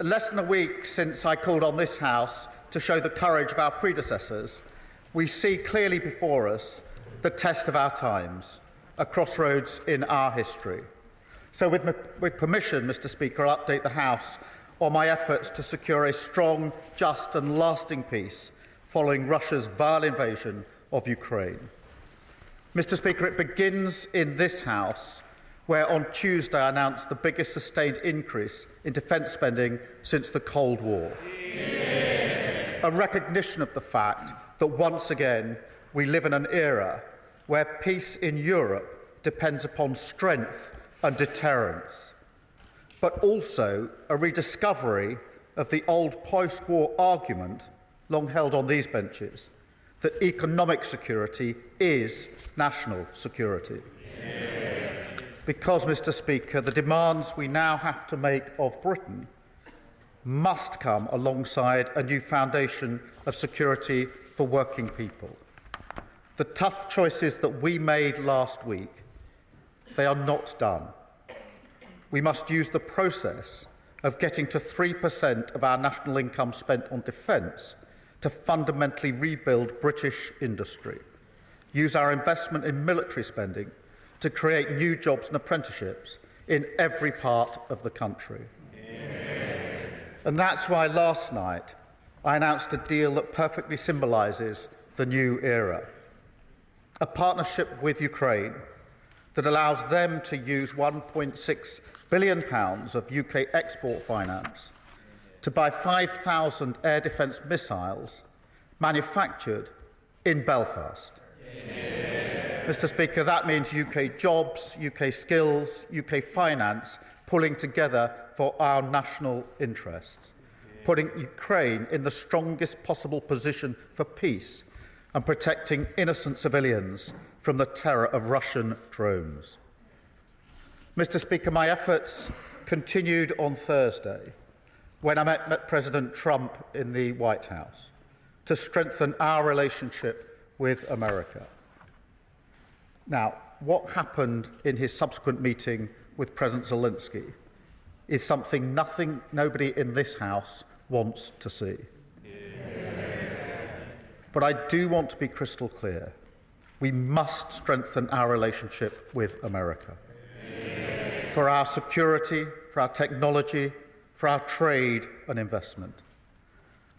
less than a week since I called on this House to show the courage of our predecessors, we see clearly before us the test of our times, a crossroads in our history. So with permission, Mr. Speaker, I'll update the House on my efforts to secure a strong, just and lasting peace following Russia's vile invasion of Ukraine. Mr. Speaker, it begins in this House, where on Tuesday I announced the biggest sustained increase in defence spending since the Cold War. Yeah. A recognition of the fact that once again we live in an era where peace in Europe depends upon strength and deterrence, but also a rediscovery of the old post-war argument, long held on these benches, that economic security is national security. Yeah. Because, Mr. Speaker, the demands we now have to make of Britain must come alongside a new foundation of security for working people. The tough choices that we made last week, they are not done. We must use the process of getting to 3% of our national income spent on defence to fundamentally rebuild British industry, use our investment in military spending to create new jobs and apprenticeships in every part of the country. Yeah. And that's why last night I announced a deal that perfectly symbolises the new era. A partnership with Ukraine that allows them to use £1.6 billion of UK export finance to buy 5,000 air defence missiles manufactured in Belfast. Yeah. Mr. Speaker, that means UK jobs, UK skills, UK finance pulling together for our national interests, putting Ukraine in the strongest possible position for peace and protecting innocent civilians from the terror of Russian drones. Mr. Speaker, my efforts continued on Thursday when I met President Trump in the White House to strengthen our relationship with America. Now, what happened in his subsequent meeting with President Zelensky is something nobody in this House wants to see. But I do want to be crystal clear. We must strengthen our relationship with America. For our security, for our technology, for our trade and investment.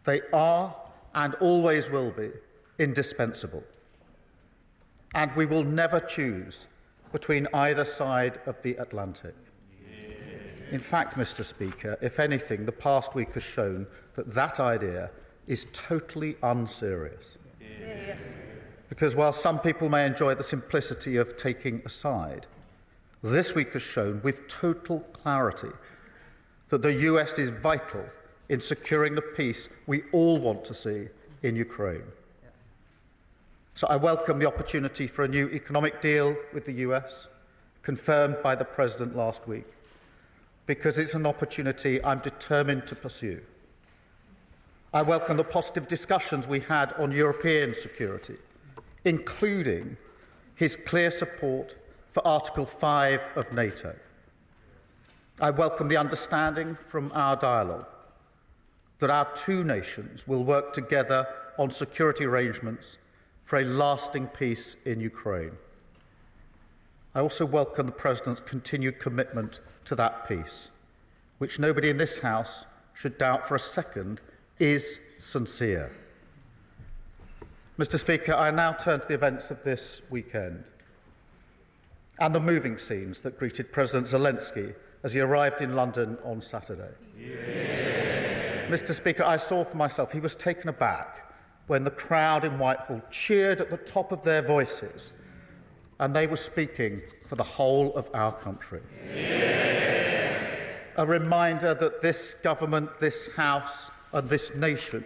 They are and always will be indispensable. And we will never choose between either side of the Atlantic. In fact, Mr. Speaker, if anything, the past week has shown that that idea is totally unserious. Yeah. Because while some people may enjoy the simplicity of taking a side, this week has shown with total clarity that the US is vital in securing the peace we all want to see in Ukraine. So I welcome the opportunity for a new economic deal with the US, confirmed by the President last week, because it's an opportunity I'm determined to pursue. I welcome the positive discussions we had on European security, including his clear support for Article 5 of NATO. I welcome the understanding from our dialogue that our two nations will work together on security arrangements for a lasting peace in Ukraine. I also welcome the President's continued commitment to that peace, which nobody in this House should doubt for a second is sincere. Mr. Speaker, I now turn to the events of this weekend and the moving scenes that greeted President Zelensky as he arrived in London on Saturday. Yeah. Mr. Speaker, I saw for myself he was taken aback when the crowd in Whitehall cheered at the top of their voices, and they were speaking for the whole of our country. Yeah. A reminder that this government, this House and this nation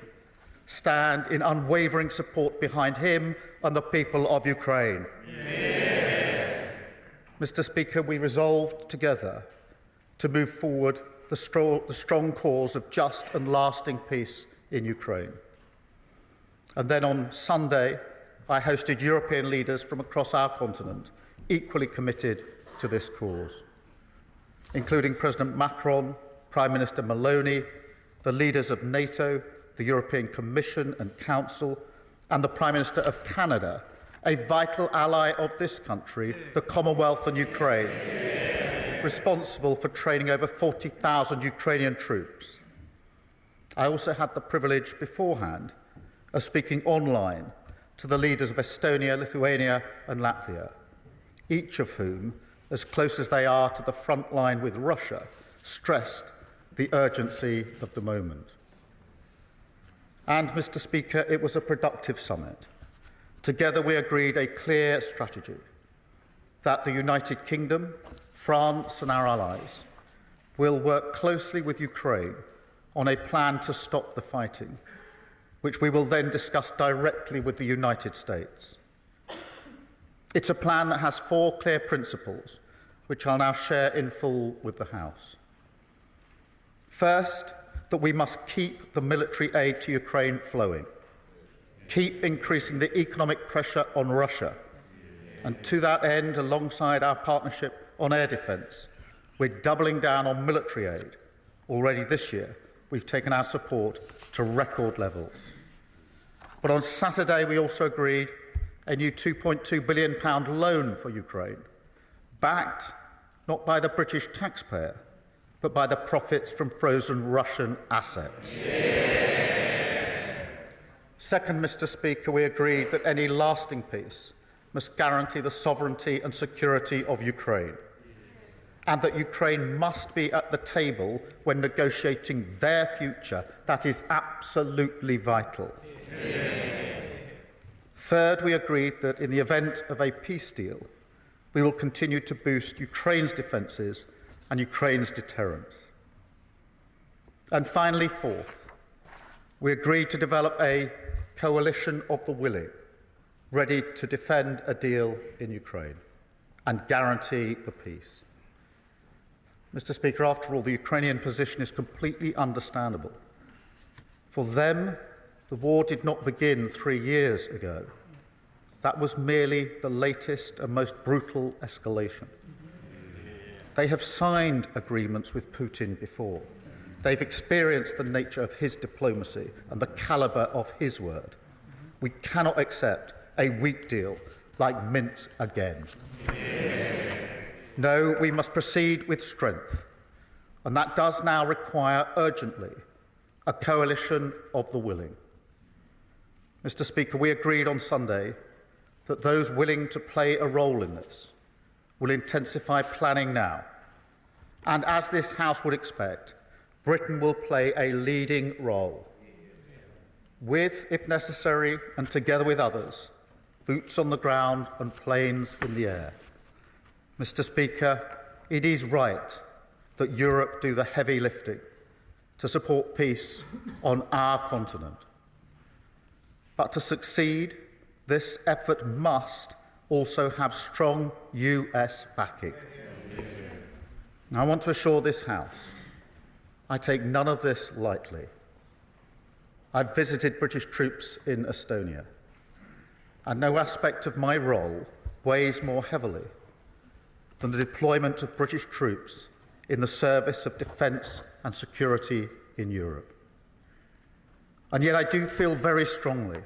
stand in unwavering support behind him and the people of Ukraine. Yeah. Mr. Speaker, we resolved together to move forward the strong cause of just and lasting peace in Ukraine. And then on Sunday, I hosted European leaders from across our continent, equally committed to this cause, including President Macron, Prime Minister Meloni, the leaders of NATO, the European Commission and Council, and the Prime Minister of Canada, a vital ally of this country, the Commonwealth and Ukraine, responsible for training over 40,000 Ukrainian troops. I also had the privilege beforehand of speaking online to the leaders of Estonia, Lithuania and Latvia, each of whom, as close as they are to the front line with Russia, stressed the urgency of the moment. And, Mr. Speaker, it was a productive summit. Together we agreed a clear strategy that the United Kingdom, France and our allies will work closely with Ukraine on a plan to stop the fighting, which we will then discuss directly with the United States. It's a plan that has 4 clear principles, which I'll now share in full with the House. First, that we must keep the military aid to Ukraine flowing, keep increasing the economic pressure on Russia, and to that end, alongside our partnership on air defence, we're doubling down on military aid. Already this year, we've taken our support to record levels. But on Saturday, we also agreed a new £2.2 billion loan for Ukraine, backed not by the British taxpayer, but by the profits from frozen Russian assets. Second, Mr. Speaker, we agreed that any lasting peace must guarantee the sovereignty and security of Ukraine, and that Ukraine must be at the table when negotiating their future. That is absolutely vital. Third, we agreed that in the event of a peace deal, we will continue to boost Ukraine's defences and Ukraine's deterrence. And finally, fourth, we agreed to develop a coalition of the willing, ready to defend a deal in Ukraine and guarantee the peace. Mr. Speaker, after all, the Ukrainian position is completely understandable. For them, the war did not begin 3 years ago. That was merely the latest and most brutal escalation. They have signed agreements with Putin before. They've experienced the nature of his diplomacy and the calibre of his word. We cannot accept a weak deal like Minsk again. No, we must proceed with strength, and that does now require urgently a coalition of the willing. Mr. Speaker, we agreed on Sunday that those willing to play a role in this will intensify planning now. And as this House would expect, Britain will play a leading role with, if necessary, and together with others, boots on the ground and planes in the air. Mr. Speaker, it is right that Europe do the heavy lifting to support peace on our continent. But to succeed, this effort must also have strong US backing. I want to assure this House I take none of this lightly. I've visited British troops in Estonia, and no aspect of my role weighs more heavily than the deployment of British troops in the service of defence and security in Europe. And yet I do feel very strongly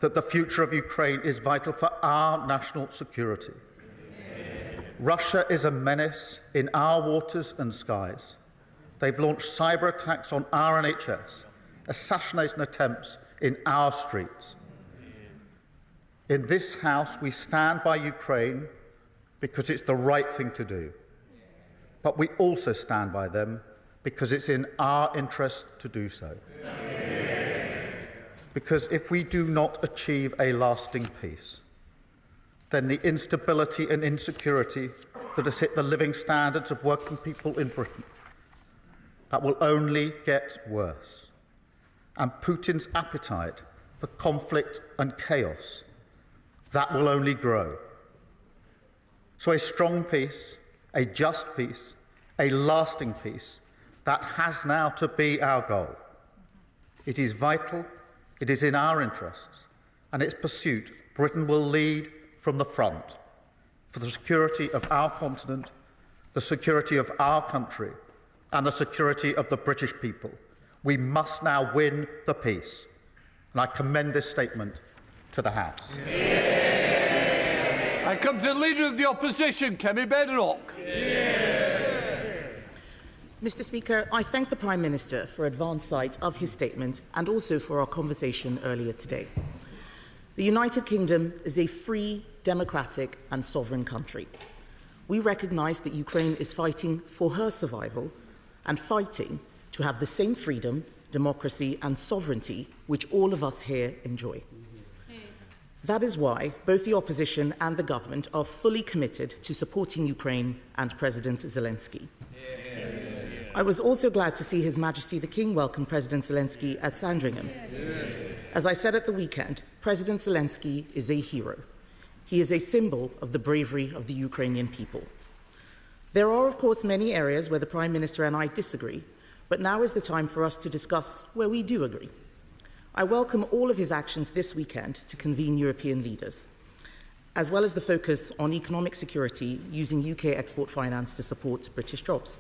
that the future of Ukraine is vital for our national security. Russia is a menace in our waters and skies. They've launched cyber attacks on our NHS, assassination attempts in our streets. In this House, we stand by Ukraine because it's the right thing to do. But we also stand by them because it's in our interest to do so. Because if we do not achieve a lasting peace, then the instability and insecurity that has hit the living standards of working people in Britain, that will only get worse. And Putin's appetite for conflict and chaos, that will only grow. So a strong peace, a just peace, a lasting peace, that has now to be our goal. It is vital, it is in our interests, and its pursuit, Britain will lead from the front for the security of our continent, the security of our country, and the security of the British people. We must now win the peace. And I commend this statement to the House. I come to the Leader of the Opposition, Kemi Bedrock. Mr. Speaker, I thank the Prime Minister for advance sight of his statement and also for our conversation earlier today. The United Kingdom is a free, democratic and sovereign country. We recognise that Ukraine is fighting for her survival and fighting to have the same freedom, democracy and sovereignty which all of us here enjoy. That is why both the opposition and the government are fully committed to supporting Ukraine and President Zelensky. I was also glad to see His Majesty the King welcome President Zelensky at Sandringham. As I said at the weekend, President Zelensky is a hero. He is a symbol of the bravery of the Ukrainian people. There are, of course, many areas where the Prime Minister and I disagree, but now is the time for us to discuss where we do agree. I welcome all of his actions this weekend to convene European leaders, as well as the focus on economic security using UK export finance to support British jobs.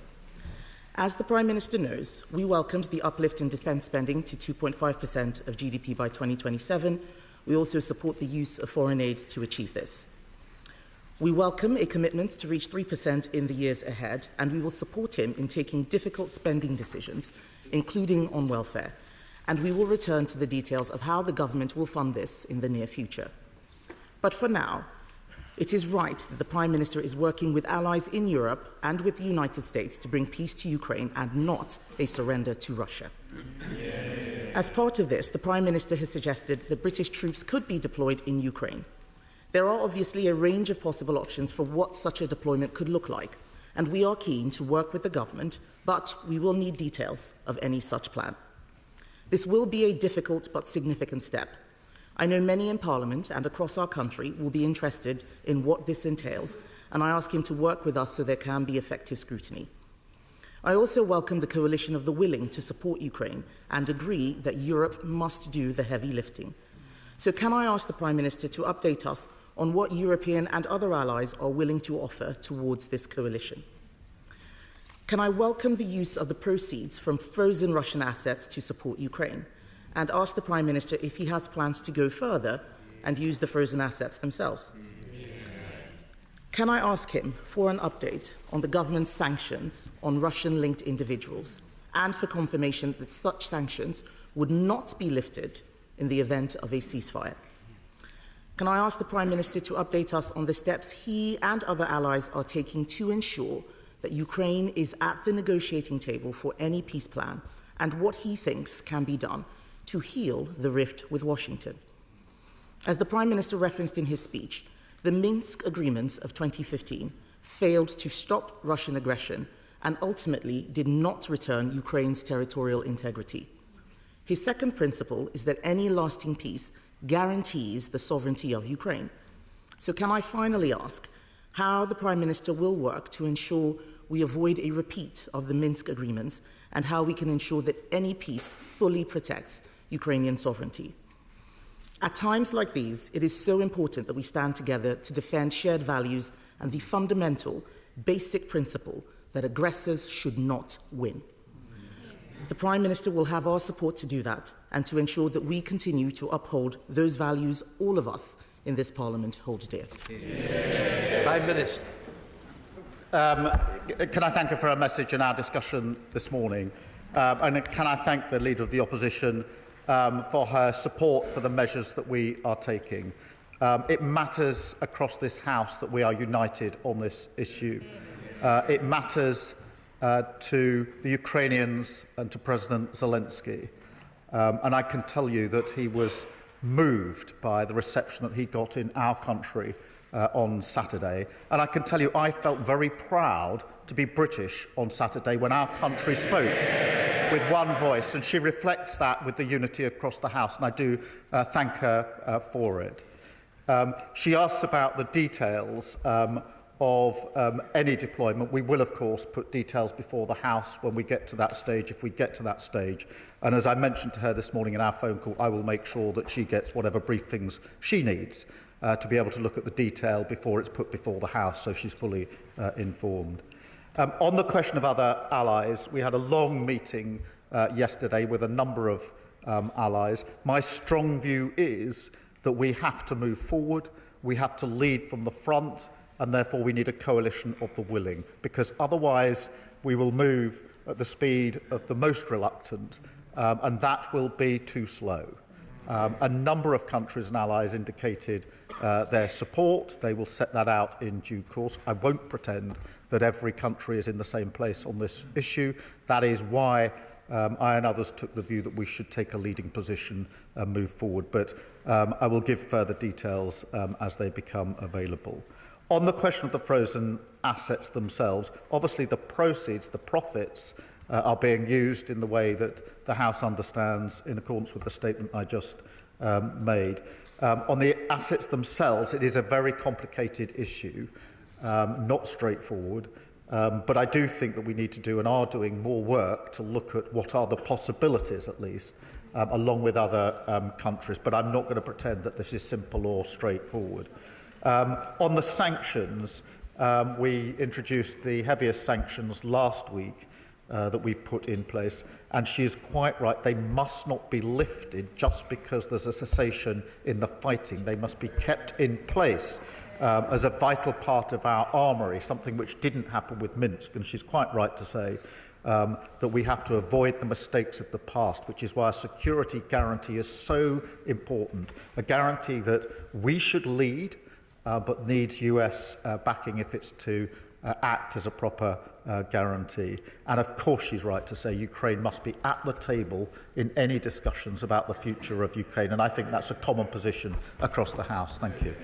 As the Prime Minister knows, we welcomed the uplift in defence spending to 2.5% of GDP by 2027. We also support the use of foreign aid to achieve this. We welcome a commitment to reach 3% in the years ahead, and we will support him in taking difficult spending decisions, including on welfare. And we will return to the details of how the government will fund this in the near future. But for now, it is right that the Prime Minister is working with allies in Europe and with the United States to bring peace to Ukraine and not a surrender to Russia. As part of this, the Prime Minister has suggested that British troops could be deployed in Ukraine. There are obviously a range of possible options for what such a deployment could look like, and we are keen to work with the government, but we will need details of any such plan. This will be a difficult but significant step. I know many in Parliament and across our country will be interested in what this entails, and I ask him to work with us so there can be effective scrutiny. I also welcome the coalition of the willing to support Ukraine and agree that Europe must do the heavy lifting. So can I ask the Prime Minister to update us on what European and other allies are willing to offer towards this coalition? Can I welcome the use of the proceeds from frozen Russian assets to support Ukraine, and ask the Prime Minister if he has plans to go further and use the frozen assets themselves? Can I ask him for an update on the government's sanctions on Russian-linked individuals and for confirmation that such sanctions would not be lifted in the event of a ceasefire? Can I ask the Prime Minister to update us on the steps he and other allies are taking to ensure that Ukraine is at the negotiating table for any peace plan and what he thinks can be done to heal the rift with Washington? As the Prime Minister referenced in his speech, the Minsk agreements of 2015 failed to stop Russian aggression and ultimately did not return Ukraine's territorial integrity. His second principle is that any lasting peace guarantees the sovereignty of Ukraine. So can I finally ask how the Prime Minister will work to ensure we avoid a repeat of the Minsk agreements and how we can ensure that any peace fully protects Ukrainian sovereignty? At times like these, it is so important that we stand together to defend shared values and the fundamental, basic principle that aggressors should not win. The Prime Minister will have our support to do that and to ensure that we continue to uphold those values all of us in this Parliament hold dear. Prime Minister. Can I thank her for her message in our discussion this morning? And can I thank the Leader of the Opposition for her support for the measures that we are taking. It matters across this House that we are united on this issue. It matters to the Ukrainians and to President Zelensky. And I can tell you that he was moved by the reception that he got in our country on Saturday. And I can tell you I felt very proud to be British on Saturday when our country spoke with one voice, and she reflects that with the unity across the House, and I do thank her for it. She asks about the details of any deployment. We will, of course, put details before the House when we get to that stage, if we get to that stage. And as I mentioned to her this morning in our phone call, I will make sure that she gets whatever briefings she needs to be able to look at the detail before it's put before the House, so she's fully informed. On the question of other allies, we had a long meeting yesterday with a number of allies. My strong view is that we have to move forward, we have to lead from the front, and therefore we need a coalition of the willing, because otherwise we will move at the speed of the most reluctant, and that will be too slow. A number of countries and allies indicated their support. They will set that out in due course. I won't pretend that every country is in the same place on this issue. That is why I and others took the view that we should take a leading position and move forward. But I will give further details as they become available. On the question of the frozen assets themselves, obviously the proceeds, the profits, are being used in the way that the House understands in accordance with the statement I just made. On the assets themselves, it is a very complicated issue, not straightforward, but I do think that we need to do and are doing more work to look at what are the possibilities, at least, along with other countries, but I'm not going to pretend that this is simple or straightforward. On the sanctions, we introduced the heaviest sanctions last week that we've put in place, and she is quite right. They must not be lifted just because there's a cessation in the fighting. They must be kept in place as a vital part of our armoury, something which didn't happen with Minsk, and she's quite right to say that we have to avoid the mistakes of the past, which is why a security guarantee is so important, a guarantee that we should lead, but needs US backing if it's to act as a proper guarantee. And of course she's right to say Ukraine must be at the table in any discussions about the future of Ukraine, and I think that's a common position across the House. Thank you.